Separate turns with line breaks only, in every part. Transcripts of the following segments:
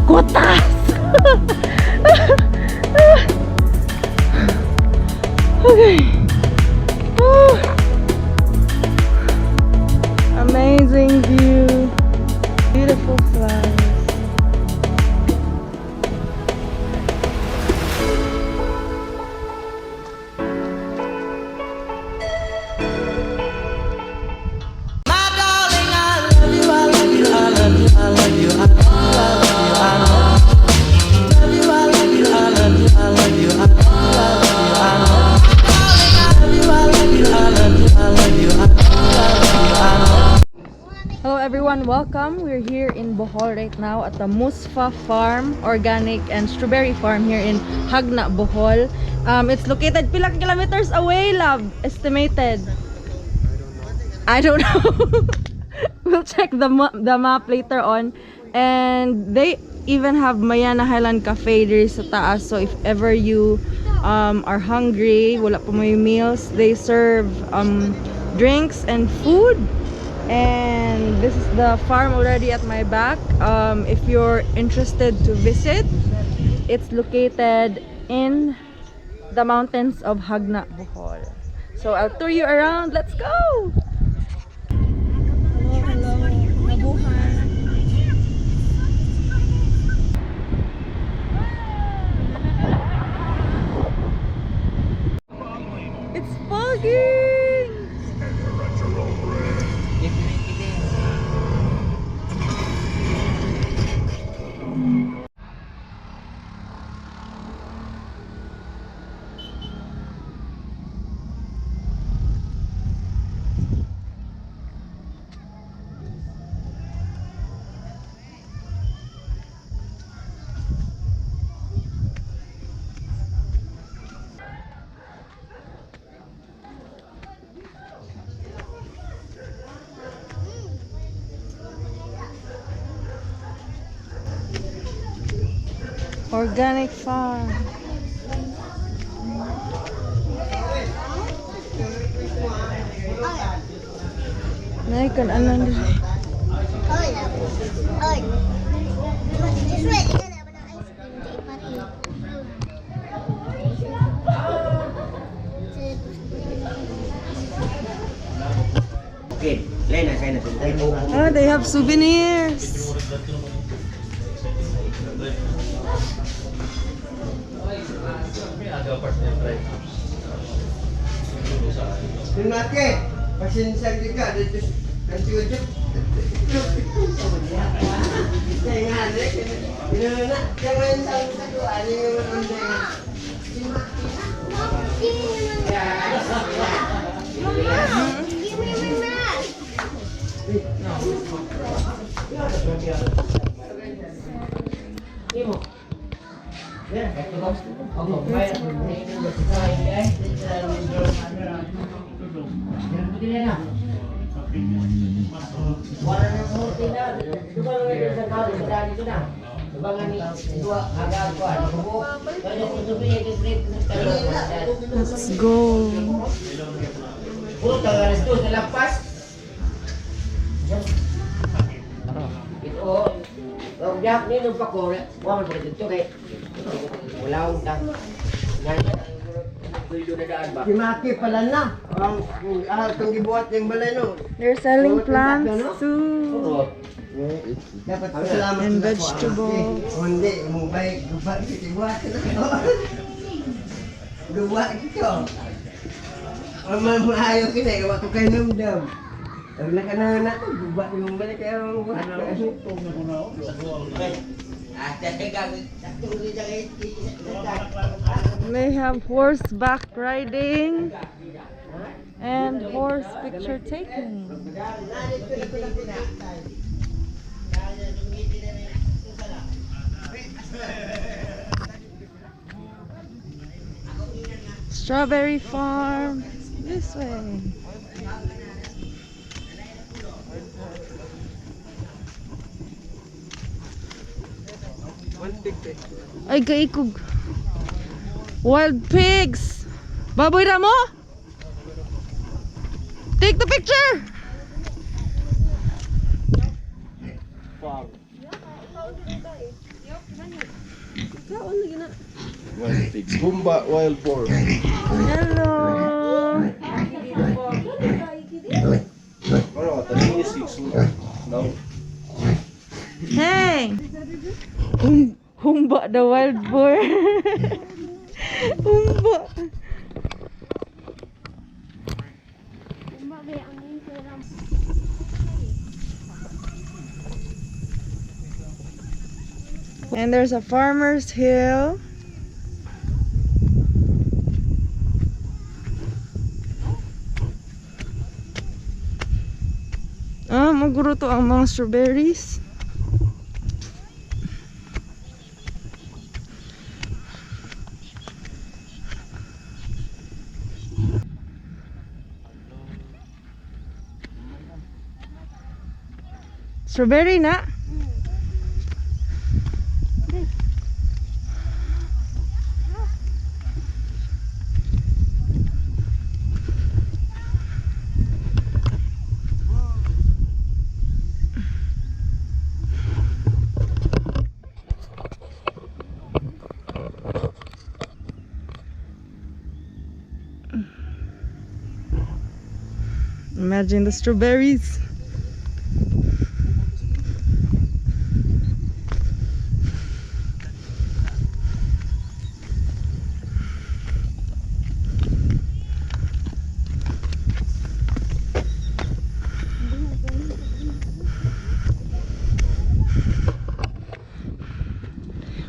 Kutas! Okay. Amazing view. Beautiful flowers. Hello everyone, welcome. We're here in Bohol right now at the MUSFA farm, organic and strawberry farm here in Jagna Bohol. It's located pila kilometers away, love, estimated. I don't know. We'll check the map later on. And they even have Mayana Highland cafe there sa taas. So if ever you are hungry, wala pa may meals, they serve drinks and food. And this is the farm already at my back. If you're interested to visit, it's located in the mountains of Jagna Bohol. So I'll tour you around. Let's go! Hello, Nabuhay. It's fogging! Organic farm. Naikan ano nila. Oh, they have souvenirs.
Terima pasensya juga itu nanti ujuk. Jangan deh, jangan satu ada yang menonton. Let's go. They're selling plants too. And vegetables. They have horseback riding and horse picture taking. Strawberry farm this way. Ay, kaikog. Wild pigs. Baboy na mo? Take the picture. Wow.
Wild pigs. Gumba, wild boar.
Hello.
Ano, talinis, iksunod. No.
Hey. Humba the wild boar. Humba. And there's a farmer's hill. Maguro to ang mga strawberries. Strawberry na. Imagine the strawberries.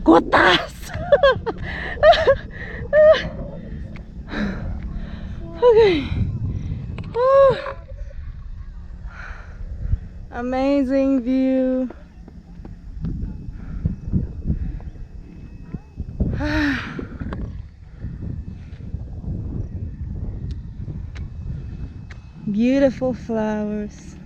Kotas! Okay. Amazing view. Beautiful flowers.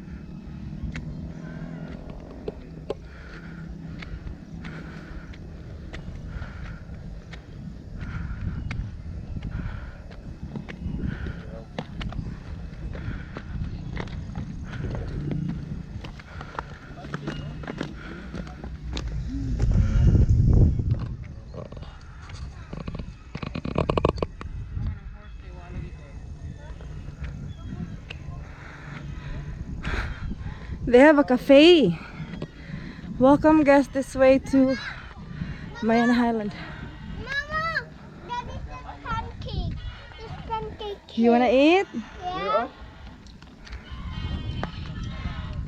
They have a cafe. Welcome guests this way to Mayana Highland.
Mama, that is pancake. It's pancake.
You wanna eat?
Yeah.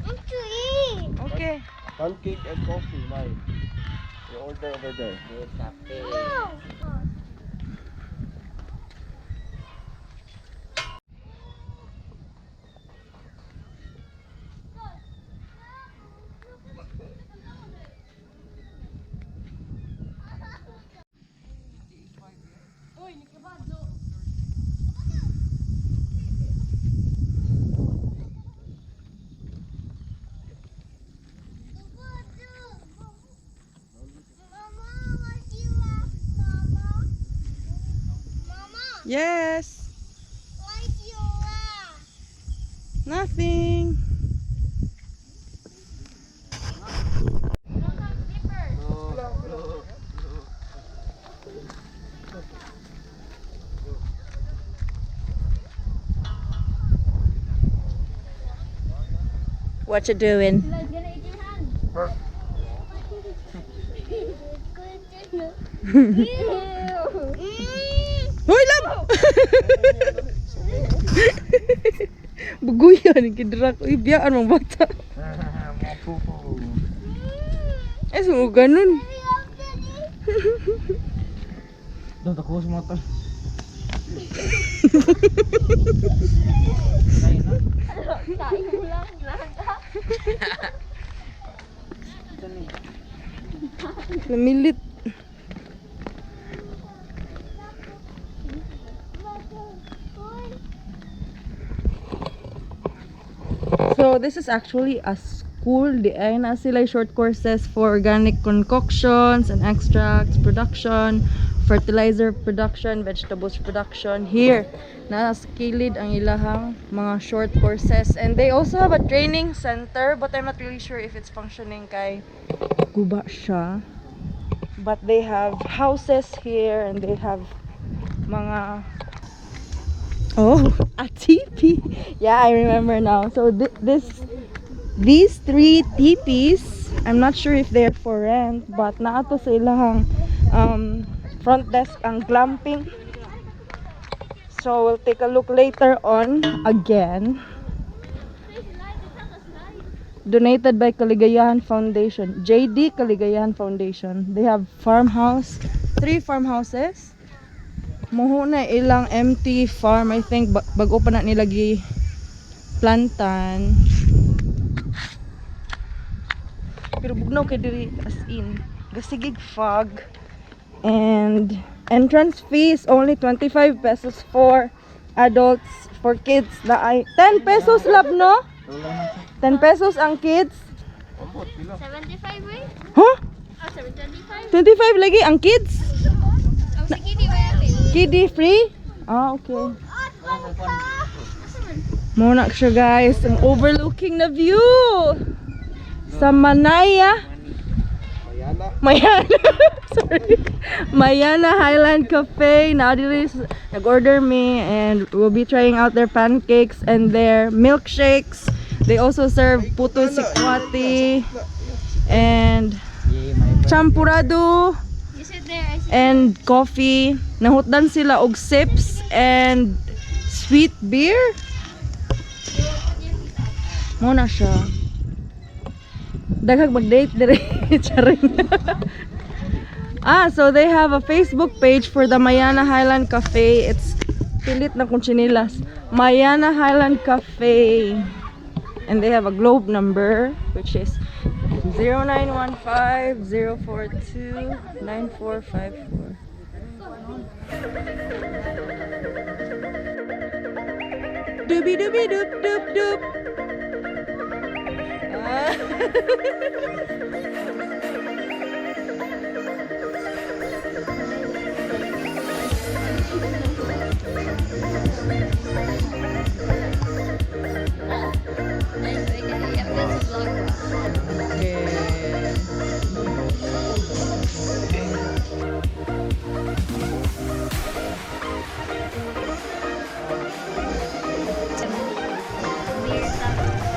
Want to eat?
Okay.
Pancake and coffee, Mai. You order over there.
No.
Yes.
What you want?
Nothing. What you doing?
Let's gonna eat your hand.
Hoy, lab! Buguyan, kidrak. Uy, biyaan mong bata. Eh, sumo ganun.
Doon ako sa mata.
Namilit. So this is actually a school. Di ay na sila short courses for organic concoctions and extracts production, fertilizer production, vegetables production. Here, nasa kilid ang ilahang mga short courses. And they also have a training center, but I'm not really sure if it's functioning kay guba siya. but they have houses here and they have mga a teepee. Yeah, I remember now. So these 3 teepees, I'm not sure if they're for rent, but naato sa ilahang front desk ang glamping. So we'll take a look later on again. Donated by Kaligayahan Foundation, JD Kaligayahan Foundation. They have farmhouse, 3 farmhouses. Moho na ilang empty farm, I think bago pa na nilagi plantan. Pero bugnaw kay diri as in. Gasigig fog. And entrance fee is only 25 pesos for adults. For kids na ay 10 pesos lab, no? 10 pesos ang kids.
75 way?
Huh?
725?
25 lagi ang kids?
Ang sige di ba yan?
Kiddie free? Ah, okay. Muna siya guys, ang overlooking na view sa Mayana sorry, Mayana Highland Cafe. Nadilis nag-order me and we'll be trying out their pancakes and their milkshakes. They also serve puto sikwati and champurado
You sit there, I sit
and coffee. Nahutdan sila og sips and sweet beer. Muna siya. Daghag mag-date dire. Charing. So they have a Facebook page for the Mayana Highland Cafe. It's pilit na kung chinilas. Mayana Highland Cafe. And they have a globe number which is 0915-042-9454. Doobie doobie doop doop doop.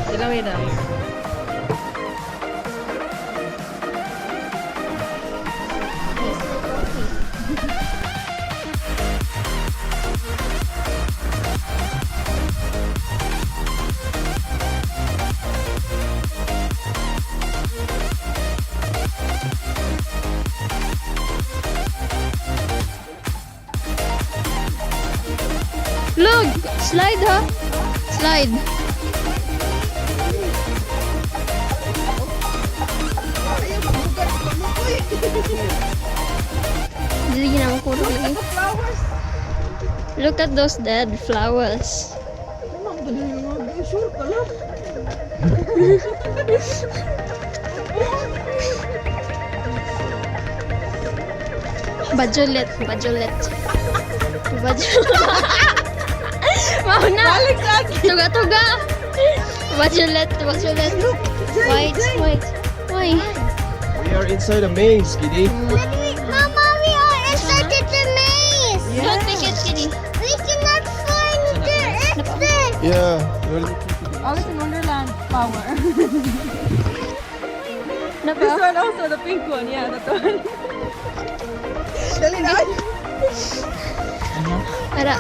Dilawin na.
Look! Slide, huh? Slide. Dili na ako lagi. Look at those dead flowers. Bajolet. Mauna. Tuga. Bajolet. White. Why?
We are inside a maze, Kitty.
Mama, we are inside the maze. Don't take it, Kitty. We cannot find the exit.
Yeah.
Alice in Wonderland flower.
Ano
This
ba?
one also, the pink one. Yeah, that one. Dali na.
Ara.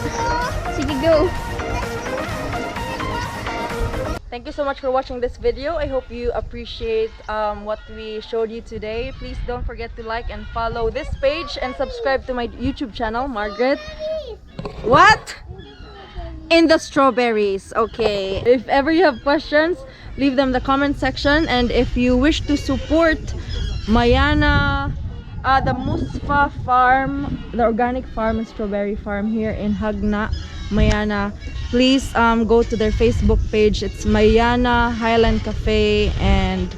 Sige, go.
Thank you so much for watching this video. I hope you appreciate what we showed you today. Please don't forget to like and follow this page and subscribe to my YouTube channel, Margrette. What? In the strawberries. Okay. If ever you have questions, leave them in the comment section. And if you wish to support Mayana, the MUSFA farm, the organic farm and strawberry farm here in Jagna, Mayana, please go to their Facebook page. It's Mayana Highland Cafe, and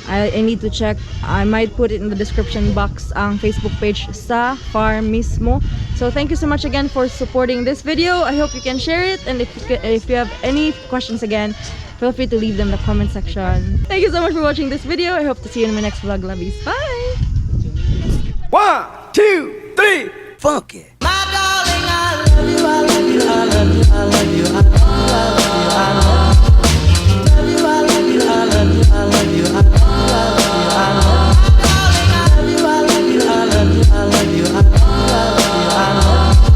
I need to check. I might put it in the description box ang Facebook page sa farm mismo. So thank you so much again for supporting this video. I hope you can share it, and if you have any questions again, feel free to leave them in the comment section. Thank you so much for watching this video. I hope to see you in my next vlog. Lovies. Bye!
1, 2, 3, funky.
My darling, I love you, I love you, I love you, I love you, I love you.